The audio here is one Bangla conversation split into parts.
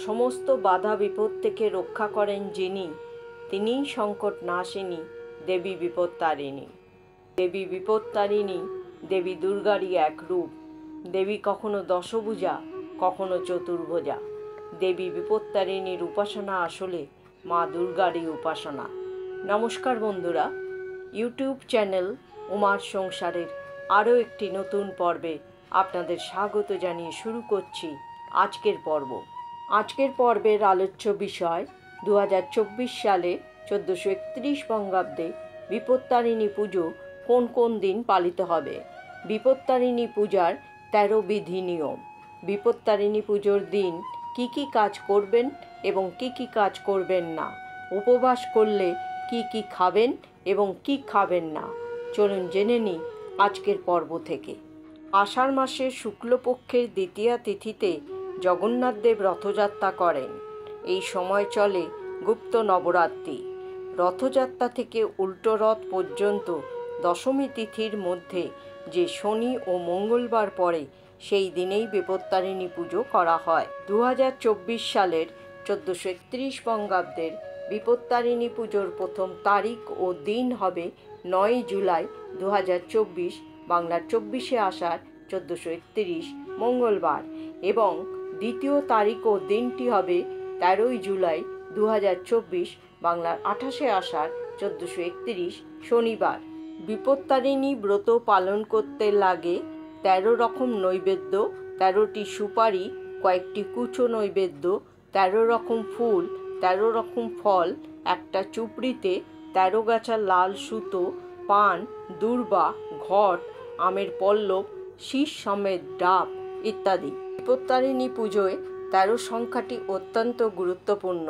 সমস্ত বাধা বিপদ থেকে রক্ষা করেন যিনি, তিনিই সংকট নাশিনী দেবী বিপত্তারিণী। দেবী বিপত্তারিণী দেবী দুর্গারই এক রূপ। দেবী কখনো দশভুজা, কখনো চতুর্ভুজা। দেবী বিপত্তারিণীর উপাসনা আসলে মা দুর্গারই উপাসনা। নমস্কার বন্ধুরা, ইউটিউব চ্যানেল উমার সংসারের আরও একটি নতুন পর্বে আপনাদের স্বাগত জানিয়ে শুরু করছি আজকের পর্ব। আজকের পর্বের আলোচ্য বিষয় 2024 সালে 1431 বঙ্গাব্দে বিপত্তারিণী পুজো কোন কোন দিন পালিত হবে। বিপত্তারিণী পূজার 13 বিধি নিয়ম। বিপত্তারিণী পুজোর দিন কি কি কাজ করবেন এবং কি কি কাজ করবেন না। উপবাস করলে কি কি খাবেন এবং কি খাবেন না, চলুন জেনে নিই আজকের পর্ব থেকে। আষাঢ় মাসের শুক্লপক্ষের দ্বিতীয়া তিথিতে জগন্নাথদেব রথযাত্রা করেন। এই সময় চলে গুপ্ত নবরাত্রি। রথযাত্রা থেকে উল্টো রথ পর্যন্ত দশমী তিথির মধ্যে যে শনি ও মঙ্গলবার পড়ে সেই দিনেই বিপত্তারিণী পুজো করা হয়। 2024 সালের 1431 বঙ্গাব্দের বিপত্তারিণী পুজোর প্রথম তারিখ ও দিন হবে 9 জুলাই 2024, বাংলার 24শে আষাঢ় 1431 মঙ্গলবার, এবং দ্বিতীয় তারিখ ও দিনটি হবে 13 জুলাই 2024, বাংলার 28শে আষাঢ় 1431 শনিবার। বিপত্তারিণী ব্রত পালন করতে লাগে 13 রকম নৈবেদ্য, 13টি সুপারি, কয়েকটি কুচো নৈবেদ্য, 13 রকম ফুল, 13 রকম ফল, একটা চুপড়িতে 13 গাছা লাল সুতো, পান, দূর্বা, ঘট, আমের পল্লব, শীষ সমেত ডাব ইত্যাদি। বিপত্তারিণী পুজোয় 13 সংখ্যাটি অত্যন্ত গুরুত্বপূর্ণ।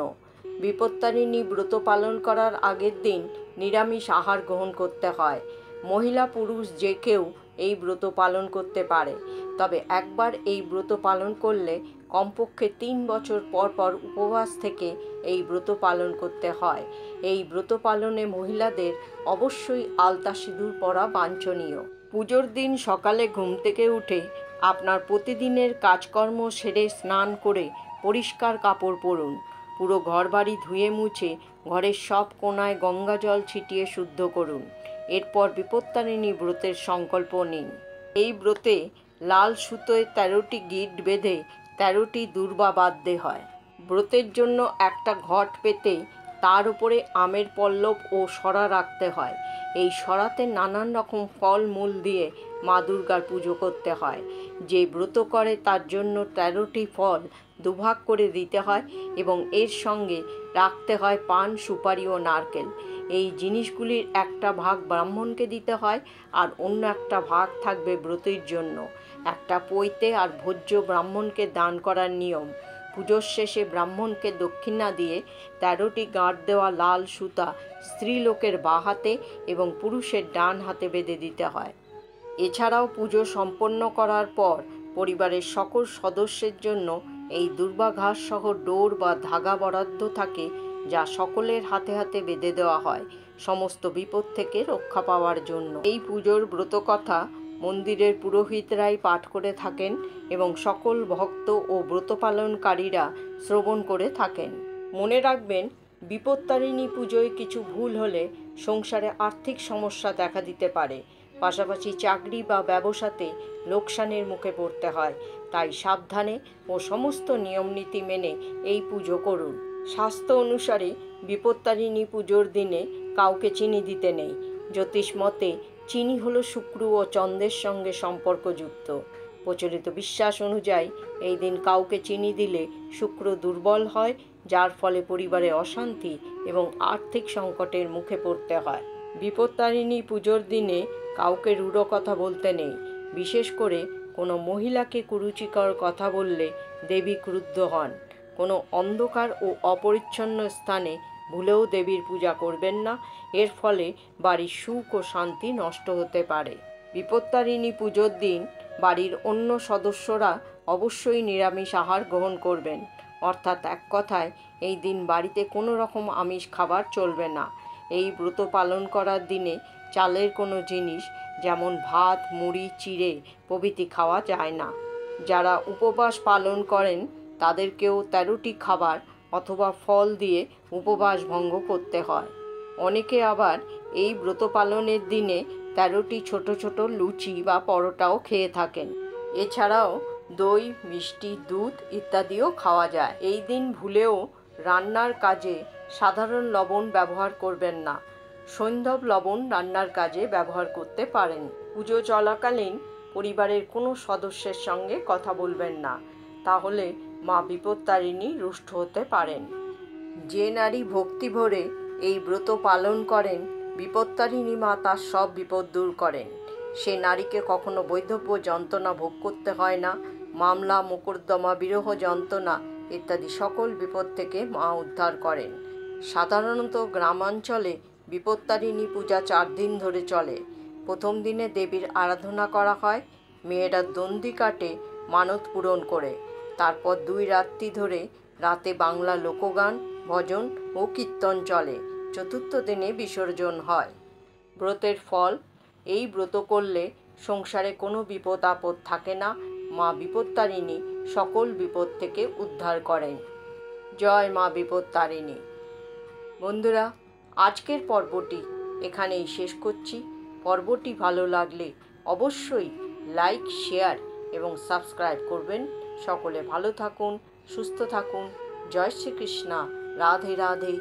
বিপত্তারিণী ব্রত পালন করার আগের দিন নিরামিষ আহার গ্রহণ করতে হয়। মহিলা পুরুষ যে কেউ এই ব্রত পালন করতে পারে, তবে একবার এই ব্রত পালন করলে কমপক্ষে 3 বছর পর পর উপবাস থেকে এই ব্রত পালন করতে হয়। এই ব্রত পালনে মহিলাদের অবশ্যই আলতা সিঁদুর পরা বাঞ্ছনীয়। পুজোর দিন সকালে ঘুম থেকে উঠে আপনার প্রতিদিনের কাজকর্ম সেরে স্নান করে পরিষ্কার কাপড় পরুন। পুরো ঘরবাড়ি ধুয়ে মুছে ঘরের সব কোণায় গঙ্গা জল ছিটিয়ে শুদ্ধ করুন। এরপর বিপত্তারিণী ব্রতের সংকল্প নিন। এই ব্রতে লাল সুতোয় 13টি গিঁট বেঁধে 13টি দূর্বা বাঁধতে হয়। ব্রতের জন্য একটা ঘট পেতে তার উপরে আমের পল্লব ও সরা রাখতে হয়। এই সরাতে নানান রকম ফল মূল দিয়ে মা দুর্গার পুজো করতে হয়। যে ব্রত করে তার জন্য 13টি ফল দুভাগ করে দিতে হয় এবং এর সঙ্গে রাখতে হয় পান, সুপারি ও নারকেল। এই জিনিসগুলির একটা ভাগ ব্রাহ্মণকে দিতে হয় আর অন্য একটা ভাগ থাকবে ব্রতের জন্য। একটা পৈতে আর ভোজ্য ব্রাহ্মণকে দান করার নিয়ম। পুজোর শেষে ব্রাহ্মণকে দক্ষিণা দিয়ে 13টি গাঁট দেওয়া লাল সুতা স্ত্রীলোকের বাঁ হাতে এবং পুরুষের ডান হাতে বেঁধে দিতে হয়। এছাড়াও পুজো সম্পন্ন করার পর পরিবারের সকল সদস্যের জন্য এই দূর্বা ঘাস সহ ডোর বা ধাগা বরাদ্দ থাকে, যা সকলের হাতে হাতে বেঁধে দেওয়া হয় সমস্ত বিপদ থেকে রক্ষা পাওয়ার জন্য। এই পুজোর ব্রতকথা মন্দিরের পুরোহিতরাই পাঠ করে থাকেন এবং সকল ভক্ত ও ব্রত পালনকারীরা শ্রবণ করে থাকেন। মনে রাখবেন, বিপত্তারিণী পুজোয় কিছু ভুল হলে সংসারে আর্থিক সমস্যা দেখা দিতে পারে, পাশাপাশি চাকরি বা ব্যবসাতে লোকসানের মুখে পড়তে হয়। তাই সাবধানে ও সমস্ত নিয়মনীতি মেনে এই পুজো করুন। শাস্ত্র অনুসারে বিপত্তারিণী পুজোর দিনে কাউকে চিনি দিতে নেই। জ্যোতিষ মতে চিনি হলো শুক্র ও চন্দ্রের সঙ্গে সম্পর্কযুক্ত। প্রচলিত বিশ্বাস অনুযায়ী এই দিন কাউকে চিনি দিলে শুক্র দুর্বল হয়, যার ফলে পরিবারে অশান্তি এবং আর্থিক সংকটের মুখে পড়তে হয়। বিপত্তারিণী পুজোর দিনে কাউকে রূঢ় কথা বলতে নেই। বিশেষ করে কোনো মহিলাকে কুরুচিকর কথা বললে দেবী ক্রুদ্ধ হন। কোনো অন্ধকার ও অপরিচ্ছন্ন স্থানে ভুলেও দেবীর পূজা করবেন না। এর ফলে বাড়ির সুখ ও শান্তি নষ্ট হতে পারে। বিপত্তারিণী পুজোর দিন বাড়ির অন্য সদস্যরা অবশ্যই নিরামিষ আহার গ্রহণ করবেন। অর্থাৎ এক কথায় এই দিন বাড়িতে কোনো রকম আমিষ খাবার চলবে না। এই ব্রত পালন করার দিনে চালের কোনো জিনিস যেমন ভাত, মুড়ি, চিড়ে প্রভৃতি খাওয়া যায় না। যারা উপবাস পালন করেন তাদেরকেও 13টি খাবার অথবা ফল দিয়ে উপবাস ভঙ্গ করতে হয়। অনেকে আবার এই ব্রত পালনের দিনে 13টি ছোট ছোট লুচি বা পরোটাও খেয়ে থাকেন। এছাড়াও দই, মিষ্টি, দুধ ইত্যাদিও খাওয়া যায়। এই দিন ভুলেও রান্নার কাজে সাধারণ লবণ ব্যবহার করবেন না। সৈন্ধব লবণ রান্নার কাজে ব্যবহার করতে পারেন। পুজো চলাকালীন পরিবারের কোনো সদস্যের সঙ্গে কথা বলবেন না, তাহলে মা বিপত্তারিণী রুষ্ট হতে পারেন। যে নারী ভক্তি ভরে এই ব্রত পালন করেন, বিপত্তারিণী মা তার সব বিপদ দূর করেন। সে নারীকে কখনো বৈধব্য যন্ত্রণা ভোগ করতে হয় না। মামলা, মোকদ্দমা, বিরহ যন্ত্রণা ইত্যাদি সকল বিপদ থেকে মা উদ্ধার করেন। সাধারণত গ্রামাঞ্চলে বিপত্তারিণী পূজা 4 দিন ধরে চলে। প্রথম দিনে দেবীর আরাধনা করা হয়। মেয়েরা দণ্ডি কাটে মানত পূরণ করে। তারপর 2 রাত্রি ধরে রাতে বাংলা লোকগান, ভজন ও কীর্তন চলে। চতুর্থ দিনে বিসর্জন হয়। ব্রতের ফল: এই ব্রত করলে সংসারে কোনো বিপদ আপদ থাকে না। মা বিপত্তারিণী সকল বিপদ থেকে উদ্ধার করেন। জয় মা বিপত্তারিণী। বন্ধুরা, আজকের পর্বটি এখানেই শেষ করছি। পর্বটি ভালো লাগলে অবশ্যই লাইক, শেয়ার এবং সাবস্ক্রাইব করবেন। সকলে ভালো থাকুন, সুস্থ থাকুন। জয় শ্রীকৃষ্ণ। রাধে রাধে।